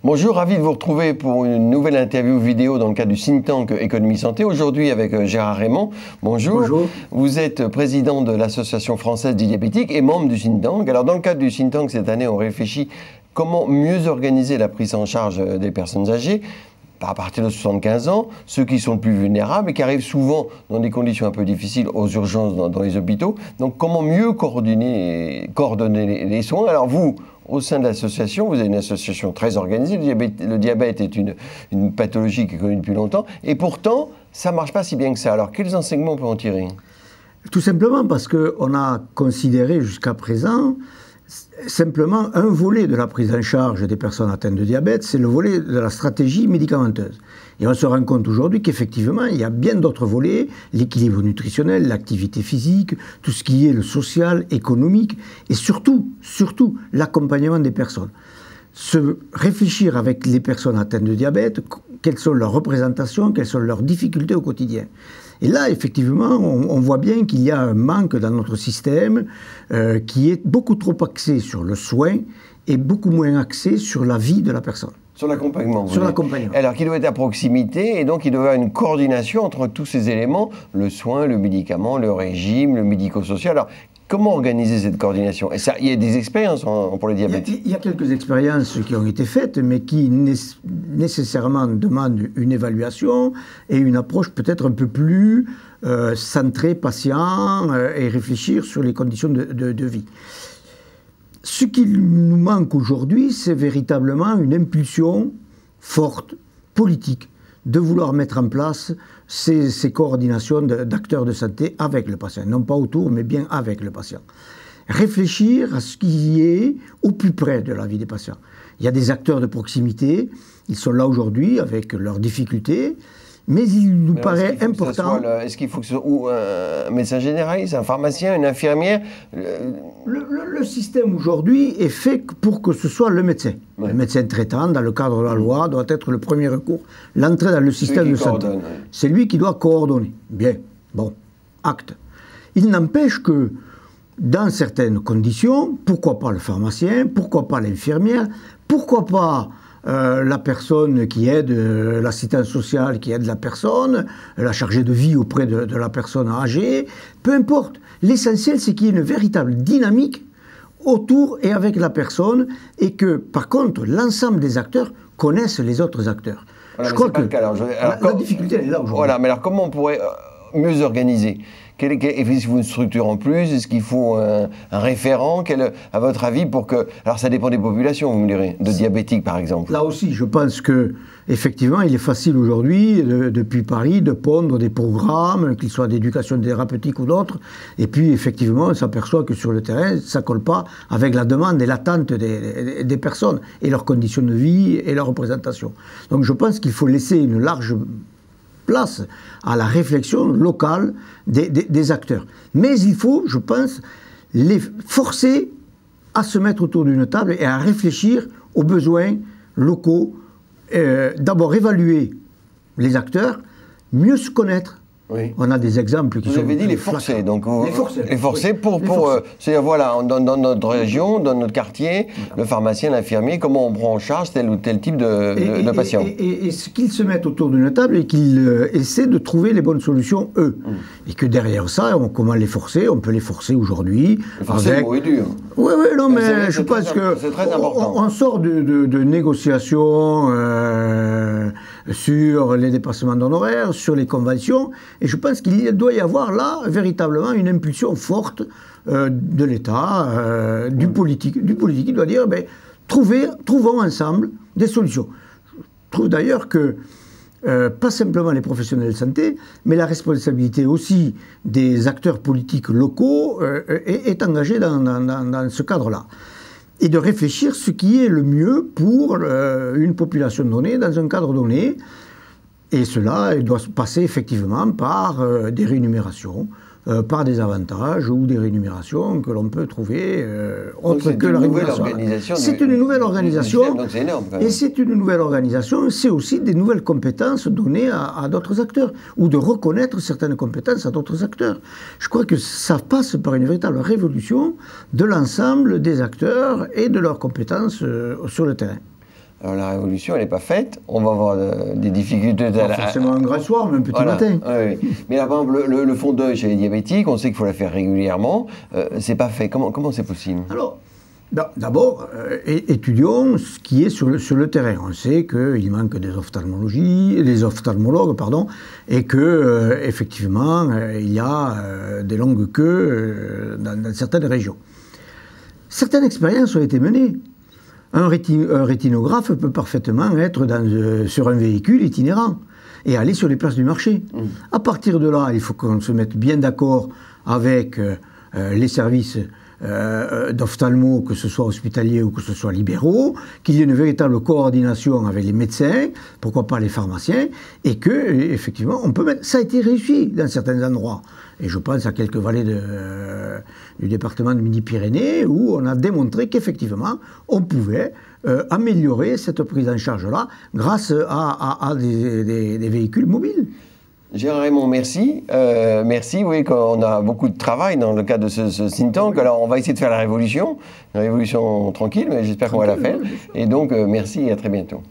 Bonjour, ravi de vous retrouver pour une nouvelle interview vidéo dans le cadre du think tank Économie Santé. Aujourd'hui avec Gérard Raymond. Bonjour. Bonjour. Vous êtes président de l'Association française des diabétiques et membre du think tank. Alors dans le cadre du think tank, cette année, on réfléchit comment mieux organiser la prise en charge des personnes âgées à partir de 75 ans, ceux qui sont le plus vulnérables et qui arrivent souvent dans des conditions un peu difficiles aux urgences dans les hôpitaux. Donc comment mieux coordonner les soins? Alors vous, au sein de l'association, vous avez une association très organisée. Le diabète est une pathologie qui est connue depuis longtemps. Et pourtant, ça ne marche pas si bien que ça. Alors, quels enseignements on peut en tirer? Tout simplement parce qu'on a considéré jusqu'à présent simplement un volet de la prise en charge des personnes atteintes de diabète, c'est le volet de la stratégie médicamenteuse. Et on se rend compte aujourd'hui qu'effectivement, il y a bien d'autres volets, l'équilibre nutritionnel, l'activité physique, tout ce qui est le social, économique, et surtout l'accompagnement des personnes. Se réfléchir avec les personnes atteintes de diabète, quelles sont leurs représentations, quelles sont leurs difficultés au quotidien. Et là, effectivement, on voit bien qu'il y a un manque dans notre système qui est beaucoup trop axé sur le soin et beaucoup moins axé sur la vie de la personne. Sur l'accompagnement. Sur l'accompagnement. Alors qu'il doit être à proximité et donc il doit y avoir une coordination entre tous ces éléments, le soin, le médicament, le régime, le médico-social. Alors, comment organiser cette coordination? Et ça, il y a des expériences pour les diabétiques. Il y a quelques expériences qui ont été faites, mais qui nécessairement demandent une évaluation et une approche peut-être un peu plus centrée, patient, et réfléchir sur les conditions de vie. Ce qui nous manque aujourd'hui, c'est véritablement une impulsion forte, politique, de vouloir mettre en place ces coordinations d'acteurs de santé avec le patient. Non pas autour, mais bien avec le patient. Réfléchir à ce qui est au plus près de la vie des patients. Il y a des acteurs de proximité, ils sont là aujourd'hui avec leurs difficultés, mais il nous paraît important... Est-ce qu'il faut que ce soit un médecin généraliste, un pharmacien, une infirmière? Le système aujourd'hui est fait pour que ce soit le médecin. Ouais. Le médecin traitant, dans le cadre de la loi, doit être le premier recours. L'entrée dans le système de santé. C'est lui qui doit coordonner. Bien, bon, acte. Il n'empêche que, dans certaines conditions, pourquoi pas le pharmacien, pourquoi pas l'infirmière, pourquoi pas la personne qui aide, l'assistance sociale qui aide la personne, la chargée de vie auprès de la personne âgée, peu importe. L'essentiel, c'est qu'il y ait une véritable dynamique autour et avec la personne et que, par contre, l'ensemble des acteurs connaissent les autres acteurs. Voilà, je crois que la difficulté, elle est là aujourd'hui. Voilà, mais alors comment on pourrait mieux organiser? Est-ce qu'il faut une structure en plus? Est-ce qu'il faut un référent? À votre avis, pour que... Alors ça dépend des populations, vous me direz, de diabétiques par exemple. Là aussi, je pense que effectivement, il est facile aujourd'hui, depuis Paris, de pondre des programmes, qu'ils soient d'éducation thérapeutique ou d'autres, et puis effectivement, on s'aperçoit que sur le terrain, ça ne colle pas avec la demande et l'attente des personnes, et leurs conditions de vie et leur représentation. Donc je pense qu'il faut laisser une large place à la réflexion locale des acteurs. Mais il faut, je pense, les forcer à se mettre autour d'une table et à réfléchir aux besoins locaux. D'abord évaluer les acteurs, mieux se connaître. Oui. On a des exemples qui sont... Vous avez dit les forcer, donc les forcer pour c'est-à-dire voilà, dans notre région, dans notre quartier, le pharmacien, l'infirmier, comment on prend en charge tel ou tel type de patient. Et qu'ils se mettent autour d'une table et qu'ils essaient de trouver les bonnes solutions, eux. Et que derrière ça, comment les forcer? On peut les forcer aujourd'hui. Forcer, le mot est dur. Oui, non, mais je pense que c'est très important. On sort de négociations sur les dépassements d'honoraires, sur les conventions, et je pense qu'il doit y avoir là véritablement une impulsion forte de l'État, du politique. Du politique qui doit dire, trouvons ensemble des solutions. Je trouve d'ailleurs que pas simplement les professionnels de santé, mais la responsabilité aussi des acteurs politiques locaux est engagée dans ce cadre-là. Et de réfléchir ce qui est le mieux pour une population donnée, dans un cadre donné. Et cela doit passer effectivement par des rémunérations, par des avantages ou des rémunérations que l'on peut trouver autres que la rémunération. C'est une nouvelle organisation. Donc c'est énorme, quand même. Et c'est une nouvelle organisation, c'est aussi des nouvelles compétences données à d'autres acteurs, ou de reconnaître certaines compétences à d'autres acteurs. Je crois que ça passe par une véritable révolution de l'ensemble des acteurs et de leurs compétences sur le terrain. Alors la révolution, elle n'est pas faite. On va avoir des difficultés. Pas forcément un grand soir, mais un petit matin. Oui. Mais là, par exemple, le fonds deuil chez les diabétiques, on sait qu'il faut la faire régulièrement. C'est pas fait. Comment c'est possible? Alors, d'abord, étudions ce qui est sur le terrain. On sait qu'il manque des ophtalmologues, et que effectivement, il y a des longues queues dans certaines régions. Certaines expériences ont été menées. Un rétinographe peut parfaitement être sur un véhicule itinérant et aller sur les places du marché. À partir de là, il faut qu'on se mette bien d'accord avec les services d'ophtalmo, que ce soit hospitaliers ou que ce soit libéraux, qu'il y ait une véritable coordination avec les médecins, pourquoi pas les pharmaciens, et que, effectivement, on peut mettre... Ça a été réussi dans certains endroits. Et je pense à quelques vallées du département de Midi-Pyrénées où on a démontré qu'effectivement, on pouvait améliorer cette prise en charge-là grâce à des véhicules mobiles. Gérard Raymond, merci. Merci. Vous voyez qu'on a beaucoup de travail dans le cadre de ce think tank. Alors, on va essayer de faire la révolution tranquille, mais j'espère qu'on va la faire. Et donc, merci et à très bientôt.